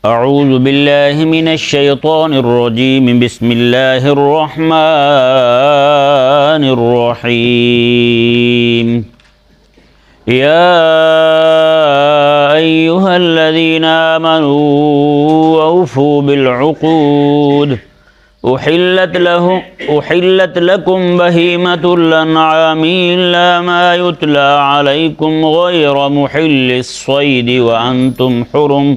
اعوذ باللہ من الشیطان الرجیم بسم اللہ الرحمن الرحیم یا ایہا الذین آمنوا اوفوا بالعقود احلت لکم بہیمۃ الانعام الا ما یتلی علیکم غیر محل الصید وانتم حرم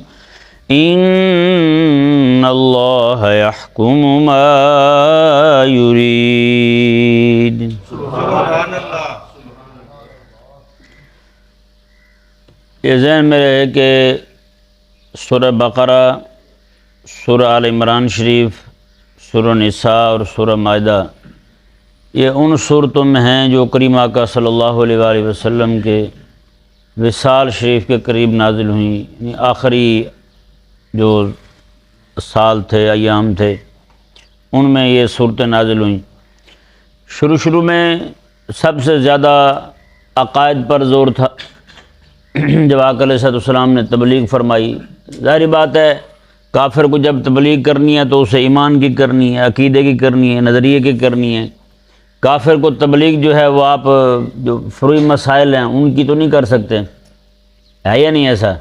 ان اللہ یحکم ما یرید۔ سبحان اللہ۔ یہ ذہن میں رہے کہ سورہ بقرہ، سورہ آل عمران شریف، سورہ نساء اور سورہ مائدہ یہ ان صورتوں میں ہیں جو کریم آقا صلی اللہ علیہ وآلہ وسلم کے وصال شریف کے قریب نازل ہوئیں، یعنی آخری جو سال تھے، ایام تھے، ان میں یہ صورتیں نازل ہوئیں۔ شروع میں سب سے زیادہ عقائد پر زور تھا۔ جب آقا علیہ السلام نے تبلیغ فرمائی، ظاہری بات ہے کافر کو جب تبلیغ کرنی ہے تو اسے ایمان کی کرنی ہے، عقیدے کی کرنی ہے، نظریے کی کرنی ہے۔ کافر کو تبلیغ جو ہے وہ آپ جو فروعی مسائل ہیں ان کی تو نہیں کر سکتے، ہے یا نہیں ایسا؟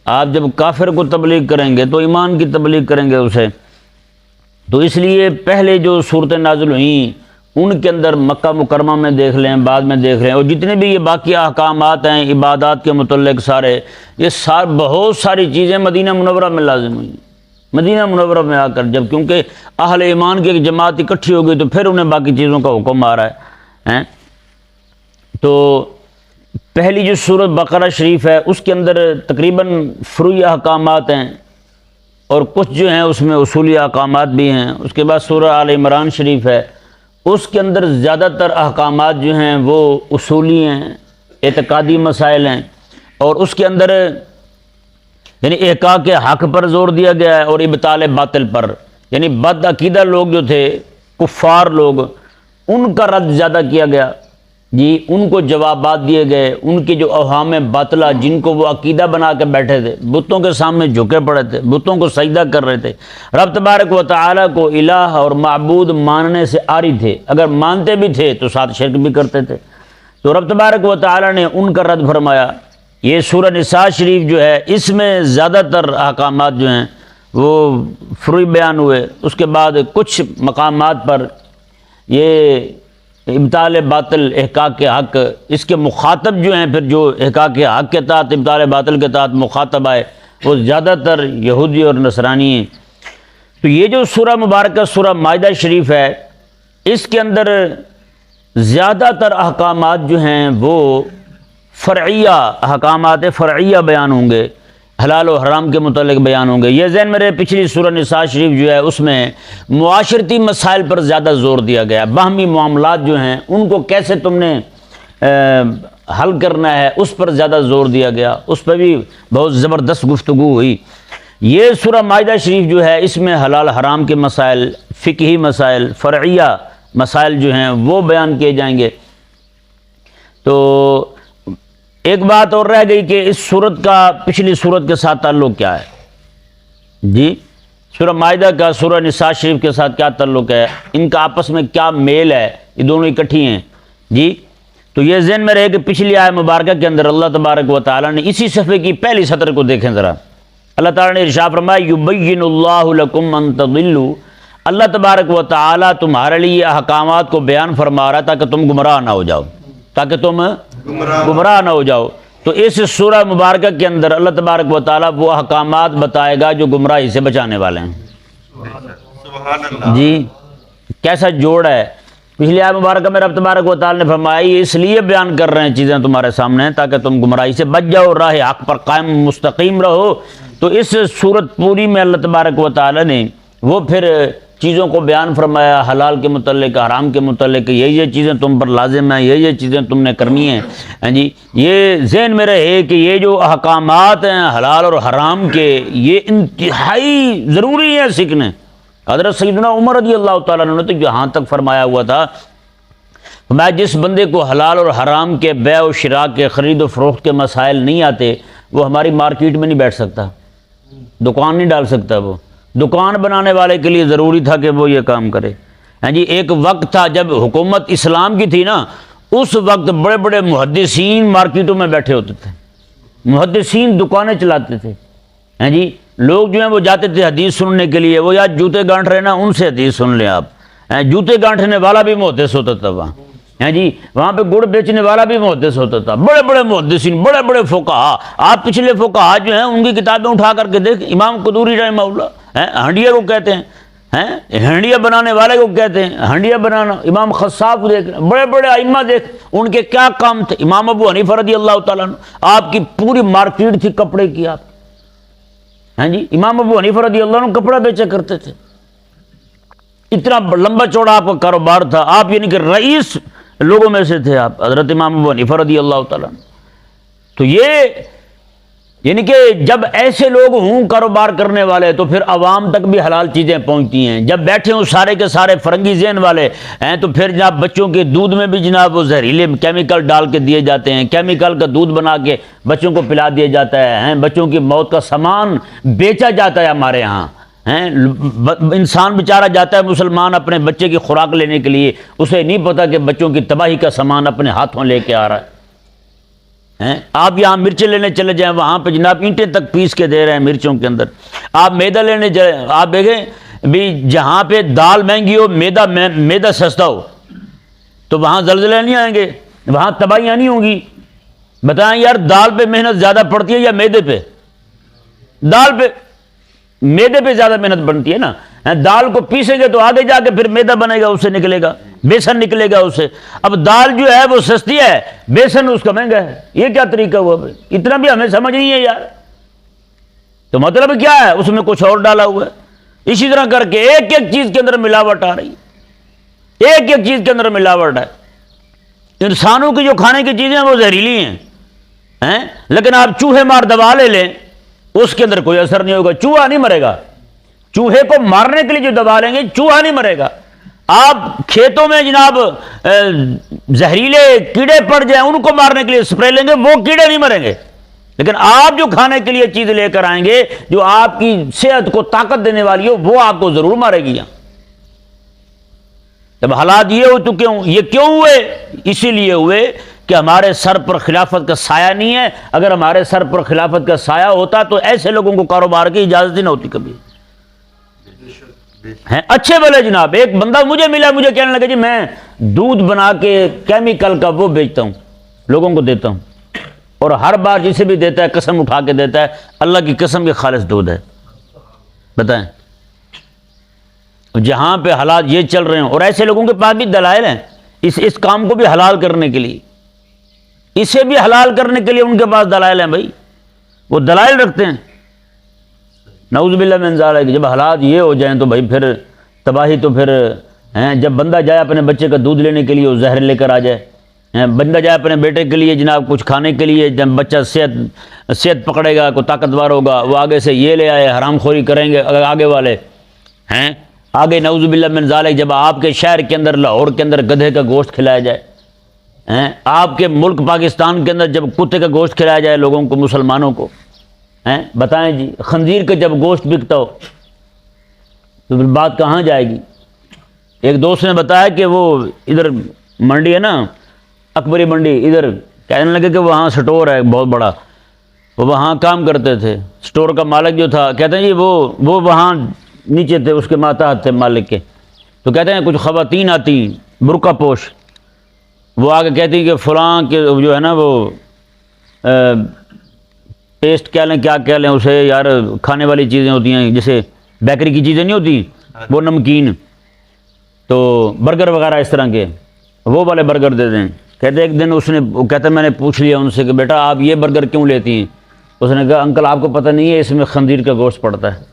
آپ جب کافر کو تبلیغ کریں گے تو ایمان کی تبلیغ کریں گے اسے۔ تو اس لیے پہلے جو صورتیں نازل ہوئیں ان کے اندر مکہ مکرمہ میں دیکھ لیں، بعد میں دیکھ لیں، اور جتنے بھی یہ باقی احکامات ہیں عبادات کے متعلق سارے، یہ بہت ساری چیزیں مدینہ منورہ میں لازم ہوئیں، مدینہ منورہ میں آ کر، جب کیونکہ اہل ایمان کی ایک جماعت اکٹھی ہو گئی تو پھر انہیں باقی چیزوں کا حکم آ رہا ہے۔ تو پہلی جو سورۃ بقرہ شریف ہے اس کے اندر تقریباً فروعی احکامات ہیں اور کچھ جو ہیں اس میں اصولی احکامات بھی ہیں۔ اس کے بعد سورہ آل عمران شریف ہے، اس کے اندر زیادہ تر احکامات جو ہیں وہ اصولی ہیں، اعتقادی مسائل ہیں، اور اس کے اندر یعنی احقاق حق پر زور دیا گیا ہے اور ابطال باطل پر، یعنی بد عقیدہ لوگ جو تھے، کفار لوگ، ان کا رد زیادہ کیا گیا، ان کو جوابات دیے گئے، ان کی جو اوہام باطلہ جن کو وہ عقیدہ بنا کے بیٹھے تھے، بتوں کے سامنے جھکے پڑے تھے، بتوں کو سجدہ کر رہے تھے، رب تبارک و تعالیٰ کو الہ اور معبود ماننے سے عاری تھے، اگر مانتے بھی تھے تو ساتھ شرک بھی کرتے تھے، تو رب تبارک و تعالیٰ نے ان کا رد فرمایا۔ یہ سورہ نساء شریف جو ہے اس میں زیادہ تر احکامات جو ہیں وہ فروعی بیان ہوئے۔ اس کے بعد کچھ مقامات پر یہ ابطال باطل، احقاق حق، اس کے مخاطب جو ہیں پھر جو احقاق حق کے تحت، ابطال باطل کے تحت مخاطب آئے وہ زیادہ تر یہودی اور نصرانی ہیں۔ تو یہ جو سورہ مبارکہ سورہ مائدہ شریف ہے اس کے اندر زیادہ تر احکامات جو ہیں وہ فرعیہ احکامات فرعیہ بیان ہوں گے، حلال و حرام کے متعلق بیان ہوں گے۔ یہ ذہن میں رہے پچھلی سورہ نساء شریف جو ہے اس میں معاشرتی مسائل پر زیادہ زور دیا گیا، باہمی معاملات جو ہیں ان کو کیسے تم نے حل کرنا ہے اس پر زیادہ زور دیا گیا، اس پر بھی بہت زبردست گفتگو ہوئی۔ یہ سورہ مائدہ شریف جو ہے اس میں حلال حرام کے مسائل، فقہی مسائل، فرعیہ مسائل جو ہیں وہ بیان کیے جائیں گے۔ تو ایک بات اور رہ گئی کہ اس صورت کا پچھلی صورت کے ساتھ تعلق کیا ہے؟ سورہ مائدہ کا سورہ نساء شریف کے ساتھ کیا تعلق ہے؟ ان کا آپس میں کیا میل ہے؟ یہ دونوں اکٹھی ہیں۔ تو یہ ذہن میں رہے کہ پچھلی آیت مبارکہ کے اندر اللہ تبارک و تعالیٰ نے اسی صفحے کی پہلی سطر کو دیکھیں ذرا، اللہ تعالیٰ نے ارشاد فرمایا یبین اللہ لکم ان تضلوا، اللہ تبارک و تعالیٰ تمہارے لیے احکامات کو بیان فرما رہا ہے تاکہ تم گمراہ نہ ہو جاؤ، تاکہ تم گمراہ نہ ہو جاؤ۔ تو اس سورہ مبارکہ کے اندر اللہ تبارک و تعالیٰ وہ احکامات بتائے گا جو گمراہی سے بچانے والے ہیں۔ سبحان اللہ۔ کیسا جوڑ ہے؟ پچھلی آیت مبارکہ میں رب تبارک و تعالیٰ نے فرمایا یہ اس لیے بیان کر رہے ہیں چیزیں تمہارے سامنے تاکہ تم گمراہی سے بچ جاؤ، راہ حق پر قائم مستقیم رہو۔ تو اس صورت پوری میں اللہ تبارک و تعالیٰ نے وہ پھر چیزوں کو بیان فرمایا، حلال کے متعلق، حرام کے متعلق، یہ چیزیں تم پر لازم ہیں، یہ چیزیں تم نے کرنی ہیں۔ یہ ذہن میں رہے کہ یہ جو احکامات ہیں حلال اور حرام کے یہ انتہائی ضروری ہیں سیکھنے۔ حضرت سیدنا عمر رضی اللہ تعالیٰ عنہ نے تو یہاں تک فرمایا ہوا تھا، میں جس بندے کو حلال اور حرام کے بیع و شراء کے، خرید و فروخت کے مسائل نہیں آتے وہ ہماری مارکیٹ میں نہیں بیٹھ سکتا۔ دکان نہیں ڈال سکتا وہ. دکان بنانے والے کے لیے ضروری تھا کہ وہ یہ کام کرے. ہاں جی ایک وقت تھا جب حکومت اسلام کی تھی نا، اس وقت بڑے بڑے محدثین مارکیٹوں میں بیٹھے ہوتے تھے، محدثین دکانیں چلاتے تھے. ہاں جی لوگ جو ہیں وہ جاتے تھے حدیث سننے کے لیے. وہ یا جوتے گانٹھ رہے نا، ان سے حدیث سن لیں آپ. جوتے گانٹھنے والا بھی محدث ہوتا تھا وہاں. ہاں جی وہاں پہ گڑ بیچنے والا بھی محدث ہوتا تھا. بڑے بڑے محدثین، بڑے بڑے فقہا. آپ پچھلے فقہا جو ہیں ان کی کتابیں اٹھا کر کے دیکھ. امام قدوری رحمہ اللہ ہنڈیا کو کہتے ہیں، ہنڈیا بنانے والے کو کہتے ہیں. ہنڈیا بنانا. امام خصاف دیکھ، بڑے بڑے ائمہ دیکھ، ان کے کیا کام تھے. امام ابو حنیفہ رضی اللہ تعالیٰ عنہ، آپ کی پوری مارکیٹ تھی کپڑے کی. آپ ہاں جی امام ابو حنیفہ رضی اللہ عنہ کپڑا بیچا کرتے تھے. اتنا لمبا چوڑا آپ کا کاروبار تھا. آپ یعنی کہ رئیس لوگوں میں سے تھے آپ، حضرت امام ابو حنیفہ رضی اللہ تعالیٰ عنہ. تو یہ یعنی کہ جب ایسے لوگ ہوں کاروبار کرنے والے تو پھر عوام تک بھی حلال چیزیں پہنچتی ہیں. جب بیٹھے ہوں سارے کے سارے فرنگی ذہن والے ہیں تو پھر جناب بچوں کے دودھ میں بھی جناب وہ زہریلے کیمیکل ڈال کے دیے جاتے ہیں. کیمیکل کا دودھ بنا کے بچوں کو پلا دیا جاتا ہے. بچوں کی موت کا سامان بیچا جاتا ہے ہمارے یہاں. انسان بیچارہ جاتا ہے مسلمان اپنے بچے کی خوراک لینے کے لیے، اسے نہیں پتا کہ بچوں کی تباہی کا سامان اپنے ہاتھوں لے کے آ رہا ہے. آپ یہاں مرچیں لینے چلے جائیں، وہاں پہ جناب اینٹیں تک پیس کے دے رہے ہیں مرچوں کے اندر. آپ میدا لینے جائیں، آپ دیکھیں بھی جہاں پہ دال مہنگی ہو میدا سستا ہو تو وہاں زلزلے نہیں آئیں گے، وہاں تباہیاں نہیں ہوں گی. بتائیں یار دال پہ محنت زیادہ پڑتی ہے یا میدے پہ؟ دال پہ، میدے پہ زیادہ محنت بنتی ہے نا. دال کو پیسیں گے تو آگے جا کے پھر میدا بنے گا، اس سے نکلے گا بیسن نکلے گا اس سے. اب دال جو ہے وہ سستی ہے، بیسن اس کا مہنگا ہے. یہ کیا طریقہ ہوا بھائی؟ اتنا بھی ہمیں سمجھ نہیں ہے یار. تو مطلب کیا ہے؟ اس میں کچھ اور ڈالا ہوا ہے. اسی طرح کر کے ایک ایک چیز کے اندر ملاوٹ آ رہی ہے، ایک ایک چیز کے اندر ملاوٹ ہے. انسانوں کی جو کھانے کی چیزیں وہ زہریلی ہیں، لیکن آپ چوہے مار دوا لے لیں اس کے اندر کوئی اثر نہیں ہوگا. چوہا نہیں مرے گا. چوہے کو مارنے کے لیے جو دوا لیں گے چوہا نہیں مرے گا. آپ کھیتوں میں جناب زہریلے کیڑے پڑ جائیں ان کو مارنے کے لیے سپرے لیں گے، وہ کیڑے نہیں مریں گے. لیکن آپ جو کھانے کے لیے چیز لے کر آئیں گے جو آپ کی صحت کو طاقت دینے والی ہو وہ آپ کو ضرور مارے گی. جب حالات یہ ہو تو یہ کیوں ہوئے؟ اسی لیے ہوئے کہ ہمارے سر پر خلافت کا سایہ نہیں ہے. اگر ہمارے سر پر خلافت کا سایہ ہوتا تو ایسے لوگوں کو کاروبار کی اجازت ہی نہ ہوتی کبھی. ہیں اچھے بھلے جناب، ایک بندہ مجھے ملا، مجھے کہنے لگا جی میں دودھ بنا کے کیمیکل کا وہ بیچتا ہوں، لوگوں کو دیتا ہوں، اور ہر بار جسے بھی دیتا ہے قسم اٹھا کے دیتا ہے اللہ کی قسم کے خالص دودھ ہے. بتائیں جہاں پہ حالات یہ چل رہے ہیں، اور ایسے لوگوں کے پاس بھی دلائل ہیں اس کام کو بھی حلال کرنے کے لیے، اسے بھی حلال کرنے کے لیے ان کے پاس دلائل ہیں. بھائی وہ دلائل رکھتے ہیں. نعوذ باللہ من ذالک. جب حالات یہ ہو جائیں تو بھائی پھر تباہی تو پھر جب بندہ جائے اپنے بچے کا دودھ لینے کے لیے وہ زہر لے کر آ جائے، بندہ جائے اپنے بیٹے کے لیے جناب کچھ کھانے کے لیے، جب بچہ صحت پکڑے گا، کوئی طاقتور ہوگا، وہ آگے سے یہ لے آئے، حرام خوری کریں گے آگے والے آگے. نعوذ باللہ من ذالک. جب آپ کے شہر کے اندر لاہور کے اندر گدھے کا گوشت کھلایا جائے، آپ کے ملک پاکستان کے اندر جب کتے کا گوشت کھلایا جائے لوگوں کو، مسلمانوں کو، بتائیں جی خنزیر کا جب گوشت بکتا ہو تو پھر بات کہاں جائے گی؟ ایک دوست نے بتایا کہ وہ ادھر منڈی ہے نا، اکبری منڈی، ادھر کہنے لگے کہ وہاں سٹور ہے بہت بڑا، وہ وہاں کام کرتے تھے. سٹور کا مالک جو تھا کہتے ہیں جی وہ وہاں نیچے تھے، اس کے ماتحت تھے مالک کے. تو کہتے ہیں کچھ خواتین آتی برقع پوش، وہ آگے کہتی کہ فلاں کے جو ہے نا وہ پیسٹ کہہ لیں کیا کہہ لیں اسے یار، کھانے والی چیزیں ہوتی ہیں جیسے بیکری کی چیزیں نہیں ہوتی، وہ نمکین، تو برگر وغیرہ اس طرح کے وہ والے برگر دے دیں. کہتے ایک دن کہتا میں نے پوچھ لیا ان سے کہ بیٹا آپ یہ برگر کیوں لیتی ہیں؟ اس نے کہا انکل آپ کو پتہ نہیں ہے اس میں خنزیر کا گوشت پڑتا ہے،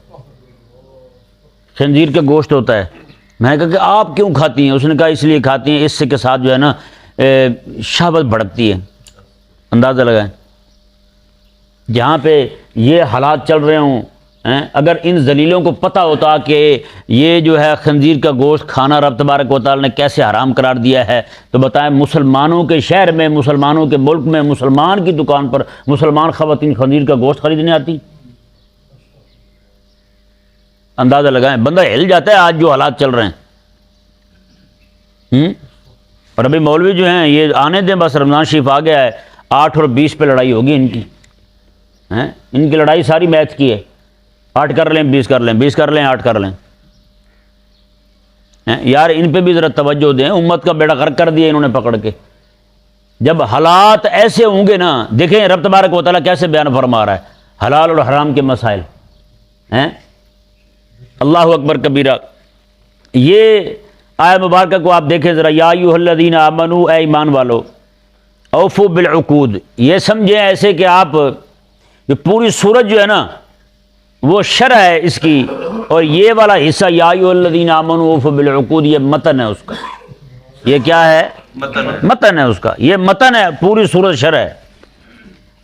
خنزیر کا گوشت ہوتا ہے. میں نے کہا کہ آپ کیوں کھاتی ہیں؟ اس نے کہا اس لیے کھاتی ہیں، اس سے کے ساتھ جو ہے نا شہوت بھڑکتی ہے. اندازہ لگائیں جہاں پہ یہ حالات چل رہے ہوں، اگر ان ذلیلوں کو پتہ ہوتا کہ یہ جو ہے خنزیر کا گوشت کھانا رب تبارک و تعالی نے کیسے حرام قرار دیا ہے، تو بتائیں مسلمانوں کے شہر میں، مسلمانوں کے ملک میں، مسلمان کی دکان پر مسلمان خواتین خنزیر کا گوشت خریدنے آتی؟ اندازہ لگائیں، بندہ ہل جاتا ہے آج جو حالات چل رہے ہیں۔ اور ابھی مولوی جو ہیں یہ آنے دیں، بس رمضان شریف آ گیا ہے، 8 اور 20 پہ لڑائی ہوگی ان کی، ان کی لڑائی ساری میتھ کی ہے، 8 کر لیں 20 کر لیں، 20 کر لیں 8 کر لیں۔ یار ان پہ بھی ذرا توجہ دیں، امت کا بیڑا غرق کر دیا انہوں نے پکڑ کے۔ جب حالات ایسے ہوں گے نا، دیکھیں رب تبارک و تعالیٰ کیسے بیان فرما رہا ہے حلال اور حرام کے مسائل ہیں۔ اللہ اکبر کبیرہ۔ یہ آیہ مبارکہ کو آپ دیکھیں ذرا، یا ایھا الذین آمنوا، اے ایمان والو، اوفوا بالعقود، یہ سمجھیں ایسے کہ آپ یہ پوری صورت جو ہے نا وہ شرح ہے اس کی، اور یہ والا حصہ یا ایھا الذین آمنوا اوفوا بالعقود یہ متن ہے اس کا۔ یہ کیا ہے؟ متن ہے اس کا، یہ متن ہے، پوری صورت شرح ہے۔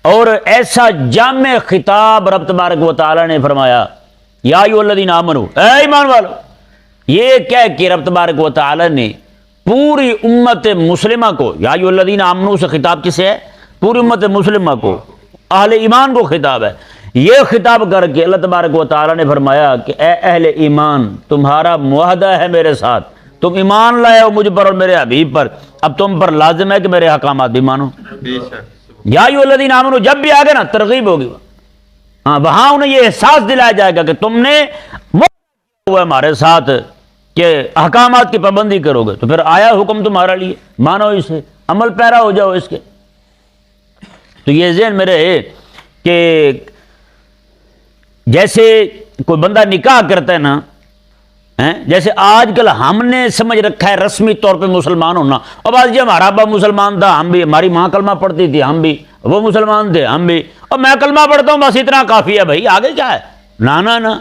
اور ایسا جامع خطاب رب تبارک و تعالیٰ نے فرمایا، یا ایھا الذین آمنوا، اے ایمان والو، یہ کہہ کہ رب تبارک و تعالیٰ نے پوری امت مسلمہ کو، یا ایھا الذین آمنوا سے خطاب کسے ہے؟ پوری امت مسلمہ کو، اہل ایمان کو خطاب ہے۔ یہ خطاب کر کے اللہ تبارک و تعالیٰ نے فرمایا کہ اے اہل ایمان، تمہارا معاہدہ ہے میرے ساتھ، تم ایمان لائے ہو مجھ پر اور میرے حبیب پر، اب تم پر لازم ہے کہ میرے احکامات بھی مانو۔ یا ایھا الذین آمنوا جب بھی آگے نا ترغیب ہوگی، ہاں وہاں انہیں یہ احساس دلایا جائے گا کہ تم نے وہ ہمارے ساتھ کہ احکامات کی پابندی کرو گے، تو پھر آیا حکم تمہارا لیے، مانو اسے، عمل پیرا ہو جاؤ اس کے۔ تو یہ ذہن میں رہے کہ جیسے کوئی بندہ نکاح کرتا ہے نا، جیسے آج کل ہم نے سمجھ رکھا ہے رسمی طور پہ مسلمان ہونا، اب آج جی ہمارا ابا مسلمان تھا ہم بھی، ہماری ماں کلمہ پڑھتی تھی ہم بھی، وہ مسلمان تھے ہم بھی، اور میں کلمہ پڑھتا ہوں بس اتنا کافی ہے بھائی، آگے کیا ہے؟ نا۔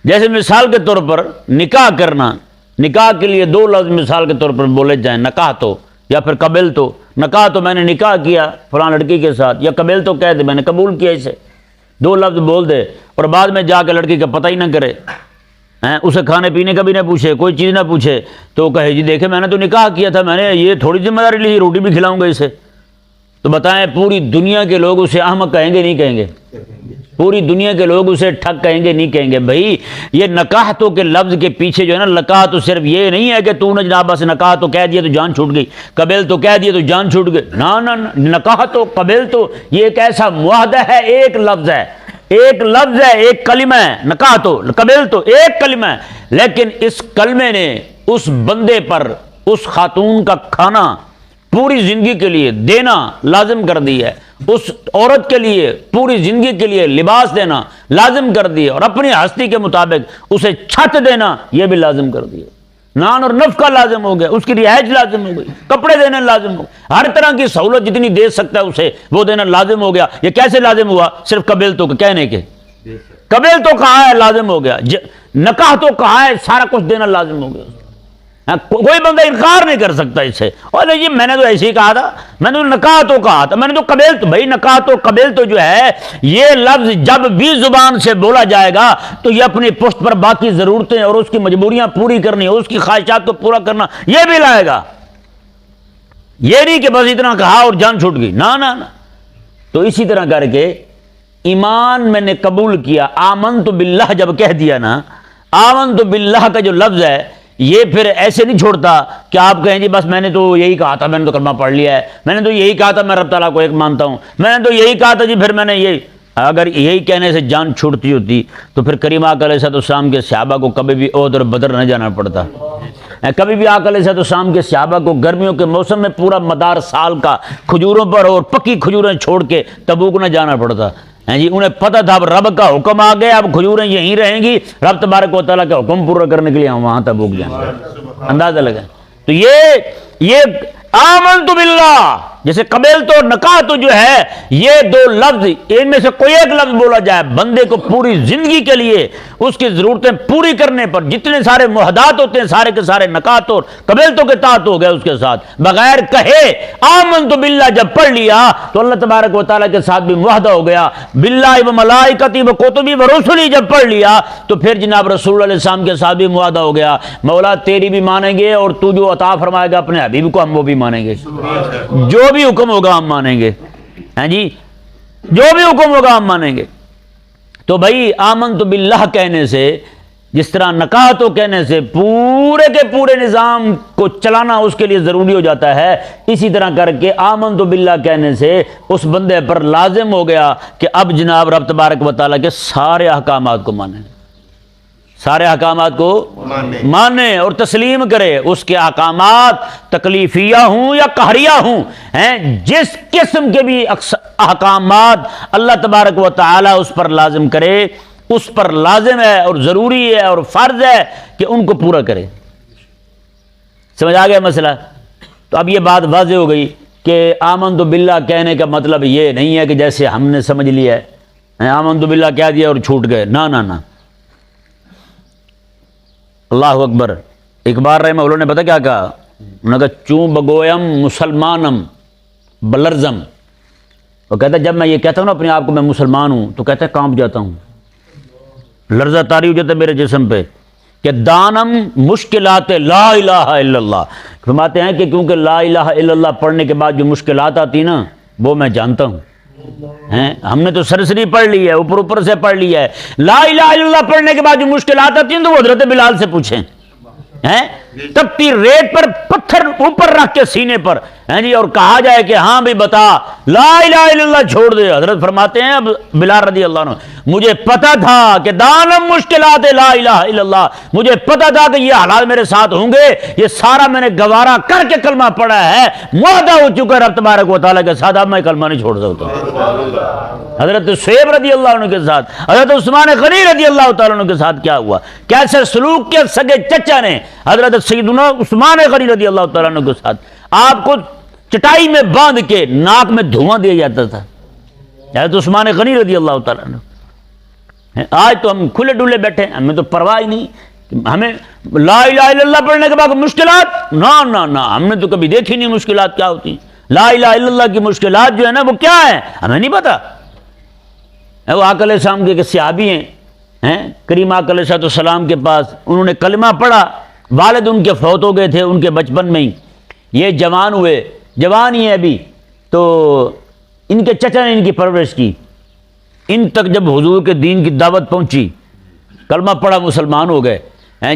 جیسے مثال کے طور پر نکاح کرنا، نکاح کے لیے 2 لفظ مثال کے طور پر بولے جائیں، نکاح تو یا پھر قبل تو۔ نکاح تو میں نے نکاح کیا فلاں لڑکی کے ساتھ، یا قبل تو کہہ دے میں نے قبول کیا اسے، 2 لفظ بول دے، اور بعد میں جا کے لڑکی کا پتہ ہی نہ کرے، اسے کھانے پینے کا بھی نہ پوچھے، کوئی چیز نہ پوچھے، تو کہے جی دیکھیں میں نے تو نکاح کیا تھا، میں نے یہ تھوڑی ذمہ داری لی، روٹی بھی کھلاؤں گا اسے۔ تو بتائیں پوری دنیا کے لوگ اسے احمق کہیں گے نہیں کہیں گے؟ پوری دنیا کے لوگ اسے ٹھگ کہیں گے نہیں کہیں گے؟ بھائی یہ نکاح تو کے لفظ کے پیچھے جو ہے نا، نکاح تو صرف یہ نہیں ہے کہ تو نے جناب بس نکاح تو کہہ دیا تو جان چھوٹ گئی، قبل تو کہہ دیا تو جان چھوٹ گئی، نہ، نکاح تو قبل تو یہ ایک ایسا معاہدہ ہے، ایک لفظ ہے، ایک کلمہ ہے، نکاح تو قبل تو ایک کلمہ ہے، لیکن اس کلمے نے اس بندے پر اس خاتون کا کھانا پوری زندگی کے لیے دینا لازم کر دی ہے، اس عورت کے لیے پوری زندگی کے لیے لباس دینا لازم کر دی ہے، اور اپنی ہستی کے مطابق اسے چھت دینا یہ بھی لازم کر دی ہے، نان اور نفقہ لازم ہو گیا، اس کی رہائش لازم ہو گئی، کپڑے دینے لازم ہو گئے، ہر طرح کی سہولت جتنی دے سکتا ہے اسے وہ دینا لازم ہو گیا۔ یہ کیسے لازم ہوا؟ صرف قبل تو کہنے کے، قبل تو کہاں ہے لازم ہو گیا، نکاح تو کہاں ہے سارا کچھ دینا لازم ہو گیا۔ کوئی بندہ انکار نہیں کر سکتا اس سے، اور جی میں نے تو ایسے ہی کہا تھا، میں نے نکاح تو کہا تھا، میں نے تو قبل تو، بھائی نکاح تو قبل تو جو ہے یہ لفظ جب بھی زبان سے بولا جائے گا تو یہ اپنی پشت پر باقی ضرورتیں اور اس کی مجبوریاں پوری کرنی، اور اس کی خواہشات کو پورا کرنا یہ بھی لائے گا، یہ نہیں کہ بس اتنا کہا اور جان چھوٹ گئی، نہ۔ تو اسی طرح کر کے ایمان میں نے قبول کیا، آمنت باللہ جب کہہ دیا نا، آمنت باللہ کا جو لفظ ہے یہ پھر ایسے نہیں چھوڑتا کہ آپ کہیں جی بس میں نے تو یہی کہا تھا، میں نے تو کلمہ پڑھ لیا ہے، میں نے تو یہی کہا تھا میں رب تعالیٰ کو ایک مانتا ہوں، میں نے تو یہی کہا تھا جی پھر میں نے یہ، اگر یہی کہنے سے جان چھوٹتی ہوتی تو پھر کریم آقا علیہ السلام کے صحابہ کو کبھی بھی احد اور بدر نہ جانا پڑتا، کبھی بھی آقا علیہ السلام کے صحابہ کو گرمیوں کے موسم میں پورا مدار سال کا کھجوروں پر اور پکی کھجوریں چھوڑ کے تبوک نہ جانا پڑتا، جی انہیں پتہ تھا اب رب کا حکم آ گیا، اب کھجوریں یہیں رہیں گی، رب تبارک و تعالیٰ کا حکم پورا کرنے کے لیے ہم وہاں تبوک جائیں گے، اندازہ لگا۔ تو یہ آمنت باللہ جیسے قبل تو نکاح تو جو ہے یہ 2 لفظ ان میں سے کوئی ایک لفظ بولا جائے بندے کو پوری زندگی کے لیے اس کی ضرورتیں پوری کرنے پر جتنے سارے معاہدات ہوتے ہیں سارے کے سارے نکاح تو قبل تو کے تحت ہو گئے، اس کے ساتھ بغیر کہے آمنت باللہ جب پڑھ لیا تو اللہ تبارک و تعالیٰ کے ساتھ بھی معاہدہ ہو گیا، باللہ و ملائکتی و کتبی و رسلی جب پڑھ لیا تو پھر جناب رسول علیہ السلام کے ساتھ بھی معاہدہ ہو گیا، مولا تیری بھی مانیں گے اور تو جو عطا فرمائے گا اپنے حبیب کو ہم وہ بھی مانیں گے، جو بھی حکم ہوگا ہم مانیں گے، ہیں جی جو بھی حکم ہوگا ہم مانیں گے۔ تو بھائی آمنت باللہ کہنے سے جس طرح نکاح تو کہنے سے پورے کے پورے نظام کو چلانا اس کے لیے ضروری ہو جاتا ہے، اسی طرح کر کے آمنت باللہ کہنے سے اس بندے پر لازم ہو گیا کہ اب جناب رب تبارک و تعالیٰ کے سارے احکامات کو مانے، سارے احکامات کو مانے اور تسلیم کرے، اس کے احکامات تکلیفیہ ہوں یا قہریہ ہوں، جس قسم کے بھی احکامات اللہ تبارک و تعالیٰ اس پر لازم کرے، اس پر لازم ہے اور ضروری ہے اور فرض ہے کہ ان کو پورا کرے۔ سمجھ آ گیا مسئلہ؟ تو اب یہ بات واضح ہو گئی کہ آمنت باللہ کہنے کا مطلب یہ نہیں ہے کہ جیسے ہم نے سمجھ لیا ہے آمنت باللہ کہہ دیا اور چھوٹ گئے، نہ۔ اللہ اکبر۔ اقبال رحمہ اللہ نے پتہ کیا کہا؟ انہوں نے کہا چوں بگویم مسلمانم بلرزم، وہ کہتا ہے جب میں یہ کہتا ہوں نا اپنے آپ کو میں مسلمان ہوں تو کہتا ہے کانپ جاتا ہوں، لرزہ طاری ہو جاتا ہے میرے جسم پہ، کہ دانم مشکلات لا الہ الا اللہ، فرماتے ہیں کہ کیونکہ لا الہ الا اللہ پڑھنے کے بعد جو مشکلات آتی نا وہ میں جانتا ہوں، ہم نے تو سرسری پڑھ لی ہے، اوپر سے پڑھ لی ہے، لا الہ الا اللہ پڑھنے کے بعد جو مشکلات آتی ہیں تو وہ حضرت بلال سے پوچھیں، تپتی ریت پر پتھر اوپر رکھ کے سینے پر جی اور کہا جائے کہ ہاں بھی بتا لا الہ الا اللہ چھوڑ دے، حضرت فرماتے ہیں اب بلال رضی اللہ عنہ مجھے پتا تھا کہ دانم مشکلات لا الہ الا اللہ، مجھے پتا تھا کہ یہ حالات میرے ساتھ ہوں گے، یہ سارا میں نے گوارا کر کے کلمہ پڑھا ہے، معاہدہ ہو چکا ہے رب تبارک و تعالیٰ کے ساتھ، اب میں کلمہ نہیں چھوڑ سکتا۔ حضرت شعیب رضی اللہ عنہ کے ساتھ، حضرت عثمان غنی رضی اللہ تعالیٰ عنہ کے ساتھ کیا ہوا، کیسے سلوک کے سگے چچا نے حضرت سیدنا عثمان غنی رضی اللہ تعالیٰ عنہ کے ساتھ، آپ کو چٹائی میں باندھ کے ناک میں دھواں دیا جاتا تھا، حضرت عثمان غنی رضی اللہ تعالیٰ عنہ۔ آج تو ہم کھلے ڈولے بیٹھے ہیں، ہمیں تو پرواہ ہی نہیں، ہمیں لا الہ الا اللہ پڑھنے کے بعد مشکلات نہ ہم نے تو کبھی دیکھی نہیں مشکلات کیا ہوتی ہیں، لا الہ الا اللہ کی مشکلات جو ہے نا وہ کیا ہے ہمیں نہیں پتا۔ وہ آقا علیہ السلام کے صحابی ہیں کریم آقا علیہ السلام کے پاس، انہوں نے کلمہ پڑھا، والد ان کے فوت ہو گئے تھے ان کے بچپن میں ہی، یہ جوان ہوئے، جوان ہی ہیں ابھی، تو ان کے چچا نے ان کی پرورش کی، ان تک جب حضور کے دین کی دعوت پہنچی، کلمہ پڑھا مسلمان ہو گئے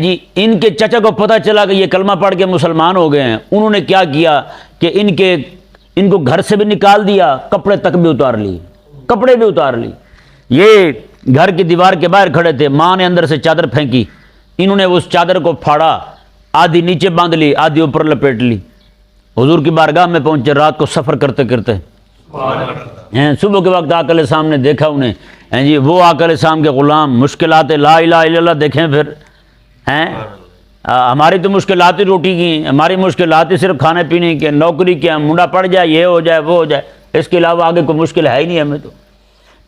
جی، ان کے چچا کو پتہ چلا کہ یہ کلمہ پڑھ کے مسلمان ہو گئے ہیں، انہوں نے کیا کیا کہ ان کو گھر سے بھی نکال دیا، کپڑے تک بھی اتار لی، کپڑے بھی اتار لی، یہ گھر کی دیوار کے باہر کھڑے تھے، ماں نے اندر سے چادر پھینکی، انہوں نے اس چادر کو پھاڑا، آدھی نیچے باندھ لی آدھی اوپر لپیٹ لی، حضور کی بارگاہ میں پہنچے رات کو سفر کرتے کرتے، صبح کے وقت آقا علیہ السلام نے دیکھا انہیں جی، وہ آقا علیہ السلام کے غلام، مشکلات لا الہ الا اللہ دیکھیں پھر، ہماری تو مشکلات ہی روٹی کی، ہماری مشکلات ہی صرف کھانے پینے کی، نوکری کیا، منڈا پڑ جائے، یہ ہو جائے وہ ہو جائے، اس کے علاوہ آگے کوئی مشکل ہے ہی نہیں ہمیں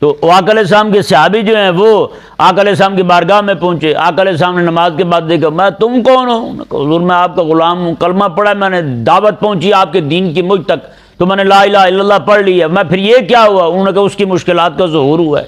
تو آقا علیہ السلام کے صحابی جو ہیں وہ آقا علیہ السلام کی بارگاہ میں پہنچے، آقا علیہ السلام نے نماز کے بعد دیکھا، میں تم کون ہو؟ حضور میں آپ کا غلام ہوں، کلمہ پڑھا، میں نے دعوت پہنچی آپ کے دین کی مجھ تک، تو میں نے لا الہ الا اللہ پڑھ لی ہے، میں پھر یہ کیا ہوا؟ انہوں نے کہا اس کی مشکلات کا ظہور ہوا ہے،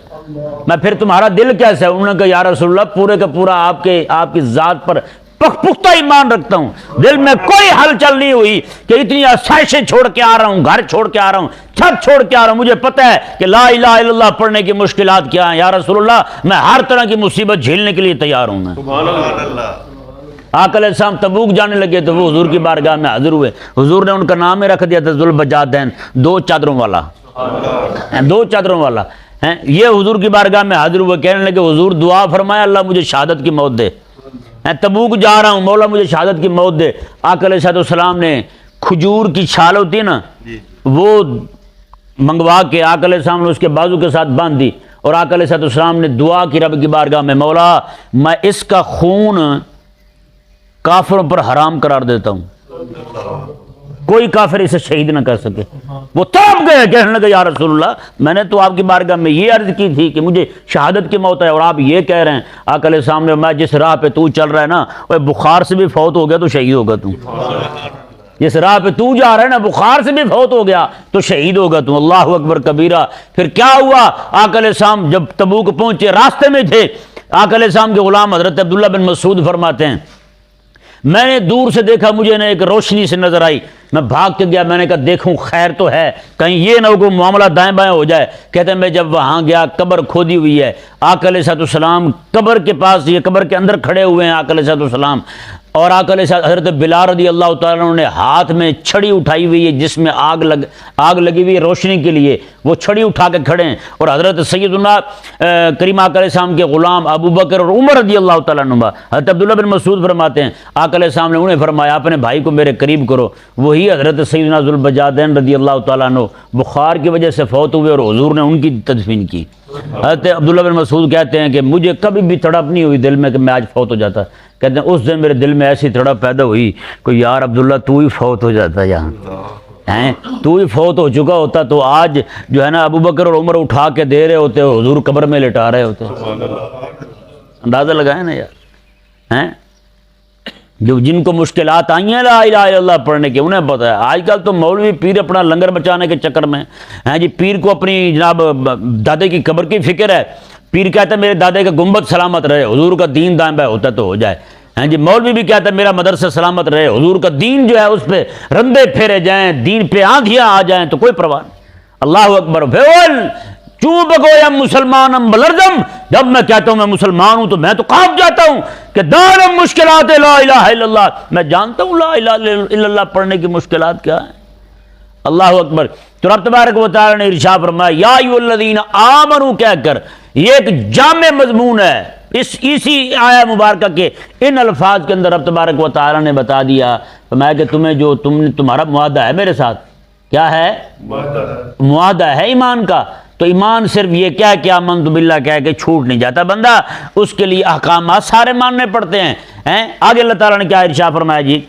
میں پھر تمہارا دل کیسا ہے؟ انہوں نے کہا یا رسول اللہ پورے کا پورا آپ کی ذات پر پختہ ایمان رکھتا ہوں، دل میں کوئی ہلچل نہیں ہوئی کہ اتنی آسائشیں چھوڑ کے آ رہا ہوں، گھر چھوڑ کے آ رہا ہوں، چھت چھوڑ کے آ رہا ہوں، مجھے پتہ ہے کہ لا الہ الا اللہ پڑھنے کی مشکلات کیا ہیں، یا رسول اللہ میں ہر طرح کی مصیبت جھیلنے کے لیے تیار ہوں۔ میں سبحان اللہ۔ آقا علیہ السلام تبوک جانے لگے تو وہ حضور کی بارگاہ میں حاضر ہوئے، حضور نے ان کا نام ہی رکھ دیا تھا ذوالبجادین، دو چادروں والا، دو چادروں والا، یہ حضور کی بارگاہ میں حاضر ہوئے، کہنے لگے حضور دعا فرمائے اللہ مجھے شہادت کی موت دے، تبوک جا رہا ہوں مولا مجھے شہادت کی موت دے۔ آقا علیہ السلام نے کھجور کی چھال ہوتی ہے نا وہ منگوا کے آقا علیہ السلام نے اس کے بازو کے ساتھ باندھ دی، اور آقا علیہ السلام نے دعا کی رب کی بارگاہ میں، مولا میں اس کا خون کافروں پر حرام قرار دیتا ہوں، کوئی کافر اسے شہید نہ کر سکے۔ وہ تڑپ گئے، کہنے لگے یا رسول اللہ میں نے تو آپ کی بارگاہ میں یہ عرض کی تھی کہ مجھے شہادت کی موت ہے، اور آپ یہ کہہ رہے ہیں۔ آقا علیہ السلام نے میں جس راہ پہ تو چل رہا ہے نا، وہ بخار سے بھی فوت ہو گیا تو شہید ہوگا تو، جس راہ پہ تو جا رہا ہے نا بخار سے بھی فوت ہو گیا تو شہید ہوگا تو۔ اللہ اکبر کبیرہ۔ پھر کیا ہوا؟ آقا علیہ السلام جب تبوک پہنچے راستے میں تھے، آقا علیہ السلام کے غلام حضرت عبداللہ بن مسعود فرماتے ہیں میں نے دور سے دیکھا، مجھے ایک روشنی سے نظر آئی، میں بھاگ کے گیا، میں نے کہا دیکھوں خیر تو ہے، کہیں یہ نہ ہو کہ معاملہ دائیں بائیں ہو جائے۔ کہتے ہیں میں جب وہاں گیا، قبر کھودی ہوئی ہے، آقا علیہ السلام قبر کے پاس، یہ قبر کے اندر کھڑے ہوئے ہیں آقا علیہ السلام، اور آقا علیہ حضرت بلال رضی اللہ تعالیٰ عنہ نے ہاتھ میں چھڑی اٹھائی ہوئی ہے جس میں آگ لگی ہوئی ہے روشنی کے لیے، وہ چھڑی اٹھا کے کھڑے ہیں، اور حضرت سیدنا کریم آقا علیہ السلام کے غلام ابو بکر اور عمر رضی اللہ تعالیٰ عنہ، حضرت عبداللہ بن مسعود فرماتے ہیں آقا علیہ السلام نے انہیں فرمایا اپنے بھائی کو میرے قریب کرو، وہی حضرت سیدنا ذوالبجادین رضی اللہ تعالیٰ عنہ بخار کی وجہ سے فوت ہوئے اور حضور نے ان کی تدفین کی۔ حضرت عبداللہ بن مسعود کہتے ہیں کہ مجھے کبھی بھی تڑپ نہیں ہوئی دل میں کہ میں آج فوت ہو جاتا، کہتے ہیں اس دن میرے دل میں ایسی تڑپ پیدا ہوئی کہ یار عبداللہ تو ہی فوت ہو جاتا یہاں ہیں، تو ہی فوت ہو چکا ہوتا تو آج جو ہے نا ابو بکر اور عمر اٹھا کے دے رہے ہوتے، حضور قبر میں لٹا رہے ہوتے۔ اندازہ لگائیں نا یار، ہیں جو جن کو مشکلات آئی ہیں لا الہ الا اللہ پڑھنے کے انہیں پتہ ہے۔ آج کل تو مولوی پیر اپنا لنگر بچانے کے چکر میں ہیں جی، پیر کو اپنی جناب دادے کی قبر کی فکر ہے، پیر کہتا ہے میرے دادے کا گنبد سلامت رہے، حضور کا دین دائیں بائیں ہوتا تو ہو جائے، ہیں جی مولوی بھی کہتا ہے میرا مدرسہ سلامت رہے، حضور کا دین جو ہے اس پہ رندے پھیرے جائیں، دین پہ آندھیاں آ جائیں تو کوئی پرواہ نہیں۔ اللہ اکبر بھول چوب گویا مسلمانم بلردم، جب میں کہتا ہوں میں مسلمان ہوں تو میں تو کانپ جاتا ہوں کہ دارم مشکلات لا الہ الا اللہ، میں جانتا ہوں لا الہ الا اللہ پڑھنے کی مشکلات کیا ہیں۔ اللہ اکبر۔ تو رب تبارک و تعالی نے ارشاد فرمایا یا ایھا الذین آمنوا کہہ کر، یہ ایک جامع مضمون ہے اسی آیہ مبارکہ کے ان الفاظ کے اندر رب تبارک و تعالی نے بتا دیا فرمایا کہ تمہارا معاہدہ ہے میرے ساتھ، کیا ہے؟ معاہدہ ہے ایمان کا۔ تو ایمان صرف یہ کیا کہ آمنت باللہ کہہ کے چھوٹ نہیں جاتا بندہ، اس کے لیے احکامات سارے ماننے پڑتے ہیں۔ آگے اللہ تعالیٰ نے کیا ارشاد فرمایا جی،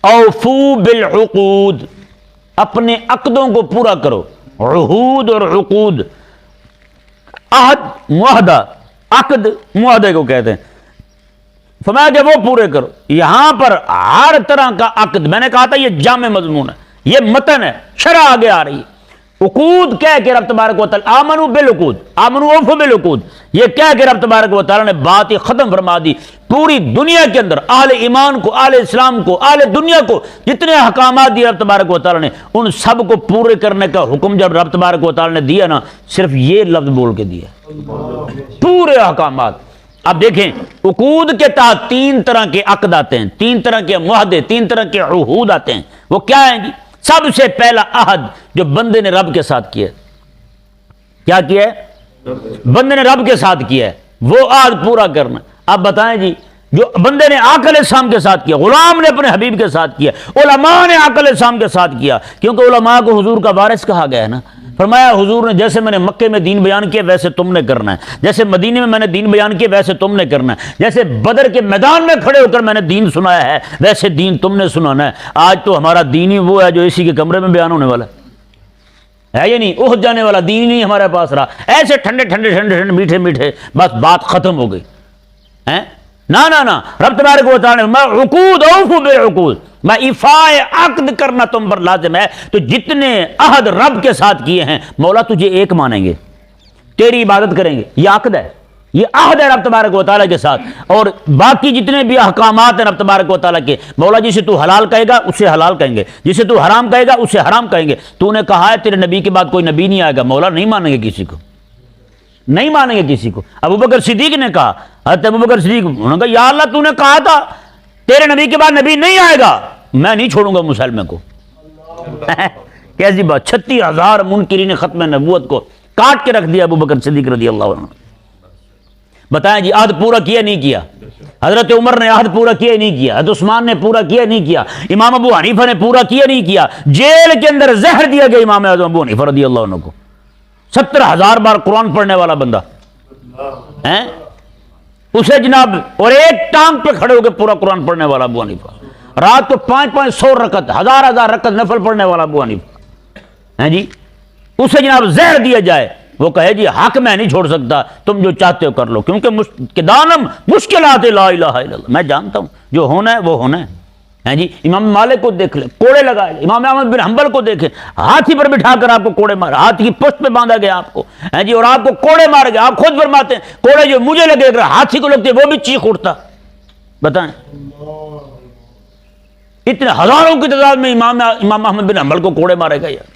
اوفو بالعقود، اپنے عقدوں کو پورا کرو۔ عہود اور عقود، عہد معاہدہ، عقد معاہدے کو کہتے ہیں، فرمایا کہ وہ پورے کرو۔ یہاں پر ہر طرح کا عقد، میں نے کہا تھا یہ جامع مضمون ہے، یہ متن ہے، شرع آگے آ رہی ہے۔ عقود کہہ کے رب تبارک و تعالی آمنو بالعقود، آمنو اوفو بالعقود، یہ کہہ کے رب تبارک و تعالی نے بات ہی ختم فرما دی۔ پوری دنیا کے اندر اہل ایمان کو، اہل اسلام کو، اہل دنیا کو جتنے احکامات دیے رب تبارک و تعالی نے، ان سب کو پورے کرنے کا حکم جب رب تبارک و تعالی نے دیا نا، صرف یہ لفظ بول کے دیا، پورے احکامات۔ اب دیکھیں عقود کے تحت تین طرح کے عقد آتے ہیں، تین طرح کے معاہدے، تین طرح کے عہود آتے ہیں۔ وہ کیا ہیں جی؟ سب سے پہلا عہد جو بندے نے رب کے ساتھ کیا ہے، کیا کیا ہے؟ بندے نے رب کے ساتھ کیا ہے، وہ عہد پورا کرنا۔ اب بتائیں جی، جو بندے نے آقا علیہ السلام کے ساتھ کیا، غلام نے اپنے حبیب کے ساتھ کیا، علماء نے آقا علیہ السلام کے ساتھ کیا، کیونکہ علماء کو حضور کا وارث کہا گیا ہے نا۔ فرمایا حضور نے جیسے میں نے مکے میں دین بیان کیا ویسے تم نے کرنا ہے، جیسے مدینے میں نے دین بیان کیا ویسے تم نے کرنا ہے، جیسے بدر کے میدان میں کھڑے ہو کر میں نے دین سنایا ہے ویسے دین تم نے سنانا ہے۔ آج تو ہمارا دین ہی وہ ہے جو اسی کے کمرے میں بیان ہونے والا ہے یا نہیں؟ احد جانے والا دین نہیں ہمارے پاس رہا، ایسے ٹھنڈے ٹھنڈے ٹھنڈے ٹھنڈے میٹھے میٹھے، بس بات ختم ہو گئی ہے نا نا نا۔ رب تبارک و تعالی نے میں عقود اوفو بالعقود، میں ایفائے عقد کرنا تم پر لازم ہے۔ تو جتنے عہد رب کے ساتھ کیے ہیں، مولا تجھے ایک مانیں گے، تیری عبادت کریں گے، یہ عقد ہے، یہ عہد ہے رب تبارک و تعالیٰ کے ساتھ۔ اور باقی جتنے بھی احکامات ہیں رب تبارک و تعالیٰ کے، مولا جسے تو حلال کہے گا اسے حلال کہیں گے، جسے تو حرام کہے گا اسے حرام کہیں گے۔ تو نے کہا ہے تیرے نبی کے بعد کوئی نبی نہیں آئے گا، مولا نہیں مانیں گے کسی کو، نہیں مانیں گے کسی کو۔ ابو بکر صدیق نے کہا، حضرت ابو بکر صدیق انہوں نے کہا یا اللہ تو نے کہا تھا تیرے نبی کے بعد نبی نہیں آئے گا، میں نہیں چھوڑوں گا مسلمے کو۔ کیسی بات، 36,000 منکرین ختم نبوت کو کاٹ کے رکھ دیا ابو بکر صدیق رضی اللہ عنہ۔ بتائیں جی عہد پورا کیا نہیں کیا؟ حضرت عمر نے عہد پورا کیا نہیں کیا، حضرت عثمان نے پورا کیا نہیں کیا، امام ابو حنیفہ نے پورا کیا نہیں کیا۔ جیل کے اندر زہر دیا گیا امام اعظم ابو حنیفہ رضی اللہ عنہ کو، 70,000 بار قرآن پڑھنے والا بندہ ہیں اسے جناب، اور ایک ٹانگ پہ کھڑے ہو کے پورا قرآن پڑھنے والا ابو حنیفہ، رات کو 500 رکعت، 1000 رکعت نفل پڑھنے والا ابو حنیفہ ہیں جی، اسے جناب زہر دیا جائے، وہ کہے جی حق میں نہیں چھوڑ سکتا، تم جو چاہتے ہو کر لو، کیونکہ دانم مشکلات لا الہ الا اللہ، میں جانتا ہوں جو ہونا ہے وہ ہونا ہے ہیں جی۔ امام مالک کو دیکھ لیں، کوڑے لگائے، امام احمد بن حنبل کو دیکھیں، ہاتھی پر بٹھا کر آپ کو کوڑے مارے، ہاتھی کی پشت پہ باندھا گیا آپ کو ہیں جی، اور آپ کو کوڑے مارے گئے۔ آپ خود فرماتے ہیں کوڑے جو مجھے لگے اگر ہاتھی کو لگتے وہ بھی چیخ اٹھتا۔ بتائیں اتنے ہزاروں کی تعداد میں امام احمد بن حنبل کو کوڑے مارے گا یار،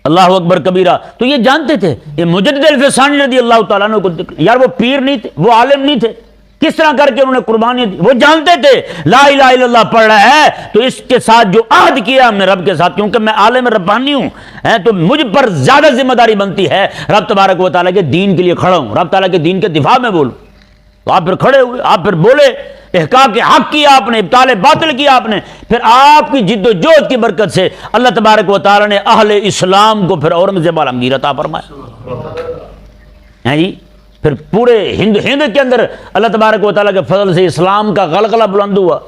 اللہ اکبر کبیرہ۔ تو یہ جانتے تھے، یہ مجدد الفسانی رضی اللہ تعالیٰ عنہ کو، یار وہ پیر نہیں تھے، وہ عالم نہیں تھے، کس طرح کر کے انہوں نے قربانی دی؟ وہ جانتے تھے لا الہ الا اللہ پڑھ رہا ہے تو اس کے ساتھ جو عہد کیا ہم نے رب کے ساتھ، کیونکہ میں عالم ربانی ہوں تو مجھ پر زیادہ ذمہ داری بنتی ہے رب تبارک و تعالیٰ کے دین کے لیے کھڑا ہوں، رب تعالیٰ کے دین کے دفاع میں بولوں۔ تو آپ پھر کھڑے ہوئے، آپ پھر بولے، احقاق حق کیا آپ نے، ابطال باطل کیا آپ نے، پھر آپ کی جد و جہد کی برکت سے اللہ تبارک و تعالیٰ نے اہل اسلام کو پھر اورنگزیب عالمگیر عطا فرمایا ہیں جی۔ پھر پورے ہند کے اندر اللہ تبارک و تعالیٰ کے فضل سے اسلام کا غلغلہ بلند ہوا۔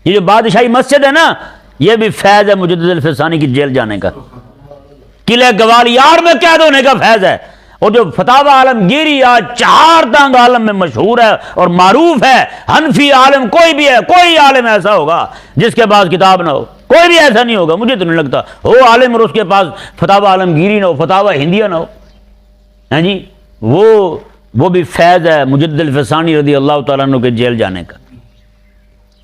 یہ جو بادشاہی مسجد ہے نا، یہ بھی فیض ہے مجدد الفسانی کی جیل جانے کا، قلعہ گوالیار میں قید ہونے کا فیض ہے۔ اور جو فتاوی عالمگیری آج 4 دانگ عالم میں مشہور ہے اور معروف ہے، حنفی عالم کوئی بھی ہے، کوئی عالم ایسا ہوگا جس کے پاس کتاب نہ ہو، کوئی بھی ایسا نہیں ہوگا، مجھے تو نہیں لگتا ہو عالم اور اس کے پاس فتاوی عالمگیری نہ ہو، فتاوی ہندیہ نہ ہو، ہیں جی۔ وہ بھی فیض ہے مجدد الفسانی رضی اللہ تعالیٰ عنہ کے جیل جانے کا۔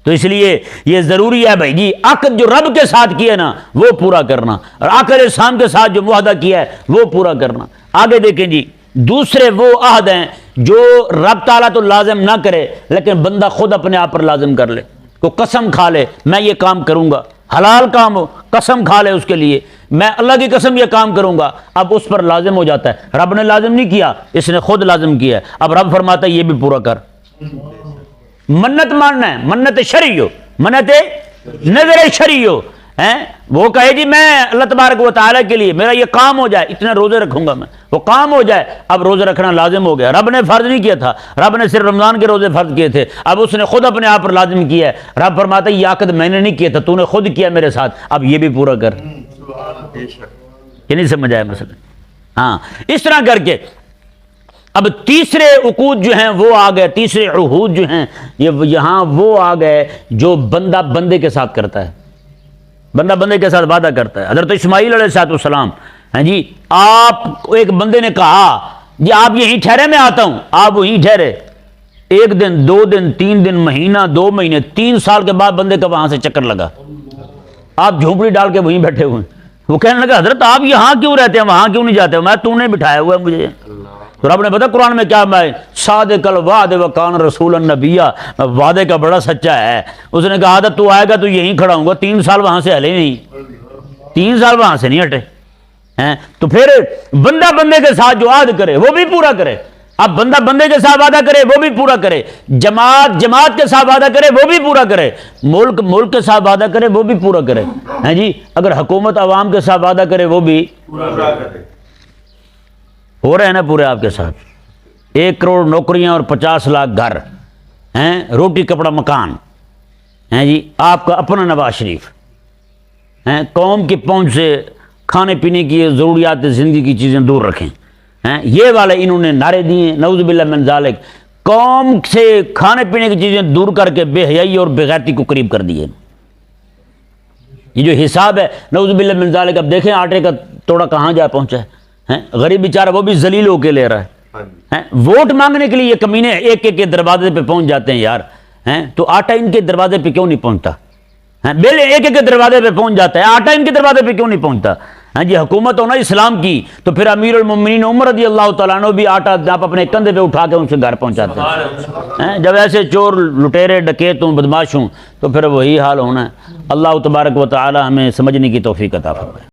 تو اس لیے یہ ضروری ہے بھائی جی، عقد جو رب کے ساتھ کیا نا وہ پورا کرنا، اور آخر اسلام کے ساتھ جو معاہدہ کیا ہے وہ پورا کرنا۔ آگے دیکھیں جی، دوسرے وہ عہد ہیں جو رب تعالیٰ تو لازم نہ کرے لیکن بندہ خود اپنے آپ پر لازم کر لے، کو قسم کھا لے میں یہ کام کروں گا، حلال کام ہو، قسم کھا لے اس کے لیے، میں اللہ کی قسم یہ کام کروں گا، اب اس پر لازم ہو جاتا ہے۔ رب نے لازم نہیں کیا، اس نے خود لازم کیا ہے، اب رب فرماتا ہے یہ بھی پورا کر۔ منت ماننا ہے، منت شرعی ہو، منت نظر شرعی ہو، وہ کہے جی میں اللہ تبارک و تعالیٰ کے لیے میرا یہ کام ہو جائے، اتنے روزے رکھوں گا میں، وہ کام ہو جائے، اب روزے رکھنا لازم ہو گیا۔ رب نے فرض نہیں کیا تھا، رب نے صرف رمضان کے روزے فرض کیے تھے، اب اس نے خود اپنے آپ پر لازم کیا ہے۔ رب فرماتا ہے یہ عقد میں نے نہیں کیا تھا، تو نے خود کیا میرے ساتھ، اب یہ بھی پورا کر۔ یہ نہیں سمجھ آیا مسئلہ؟ ہاں، اس طرح کر کے اب تیسرے عقود جو ہیں وہ آ گئے، تیسرے عہود جو ہیں یہاں وہ آ گئے جو بندہ بندے کے ساتھ کرتا ہے، بندہ بندے کے ساتھ وعدہ کرتا ہے۔ حضرت اسماعیل علیہ السلام، ہاں جی، آپ کو ایک بندے نے کہا جی آپ یہیں ٹھہرے، میں آتا ہوں، آپ وہیں ٹھہرے، 1 دن 2 دن 3 دن، مہینہ 2 مہینے 3 سال کے بعد بندے کا وہاں سے چکر لگا، آپ جھونپڑی ڈال کے وہیں بیٹھے ہوئے۔ وہ کہنے لگا حضرت آپ یہاں کیوں رہتے ہیں، وہاں کیوں نہیں جاتے؟ میں تو نے بٹھایا ہوا ہے مجھے۔ تو رب نے پتا قرآن میں کیا، میں صادق الوعد وکان رسول النبی، وعدے کا بڑا سچا ہے۔ اس نے کہا تھا تو آئے گا تو یہیں کھڑا ہوں گا، 3 سال وہاں سے ہلے نہیں، 3 سال وہاں سے نہیں ہٹے ہیں۔ تو پھر بندہ بندے کے ساتھ جو عہد کرے وہ بھی پورا کرے، اب بندہ بندے کے ساتھ وعدہ کرے وہ بھی پورا کرے، جماعت کے ساتھ وعدہ کرے وہ بھی پورا کرے، ملک کے ساتھ وعدہ کرے وہ بھی پورا کرے، ہیں جی، اگر حکومت عوام کے ساتھ وعدہ کرے وہ بھی پورا کرے۔ ہو رہے ہیں نا پورے آپ کے ساتھ، 1 کروڑ نوکریاں اور 50 لاکھ گھر ہیں، روٹی کپڑا مکان، ہیں جی، آپ کا اپنا نواز شریف ہیں، قوم کی پہنچ سے کھانے پینے کی ضروریات زندگی کی چیزیں دور رکھیں، ہیں یہ والے انہوں نے نعرے دیے، نعوذ باللہ من ذالک، قوم سے کھانے پینے کی چیزیں دور کر کے بے حیائی اور بے غیرتی کو قریب کر دیے۔ یہ جو حساب ہے نعوذ باللہ من ذالک، اب دیکھیں آٹے کا توڑا کہاں جا پہنچا ہے، غریب بیچارہ وہ بھی ذلیل ہو کے لے رہا ہے، ووٹ مانگنے کے لیے یہ کمینے ایک کے دروازے پہ پہنچ جاتے ہیں یار، تو آٹا ان کے دروازے پہ کیوں نہیں پہنچتا؟ بیل ایک کے دروازے پہ پہنچ جاتا ہے، آٹا ان کے دروازے پہ کیوں نہیں پہنچتا؟ ہاں جی، حکومت ہونا اسلام کی تو پھر امیر المومنین عمر رضی اللہ تعالیٰ عنہ بھی آٹا آپ اپنے کندھے پہ اٹھا کے ان سے گھر پہنچاتے ہیں۔ جب ایسے چور لٹیرے ڈکیت ہوں بدماش ہوں تو پھر وہی حال ہونا ہے۔ اللہ تبارک و تعالی ہمیں سمجھنے کی توفیق عطا فرمائے۔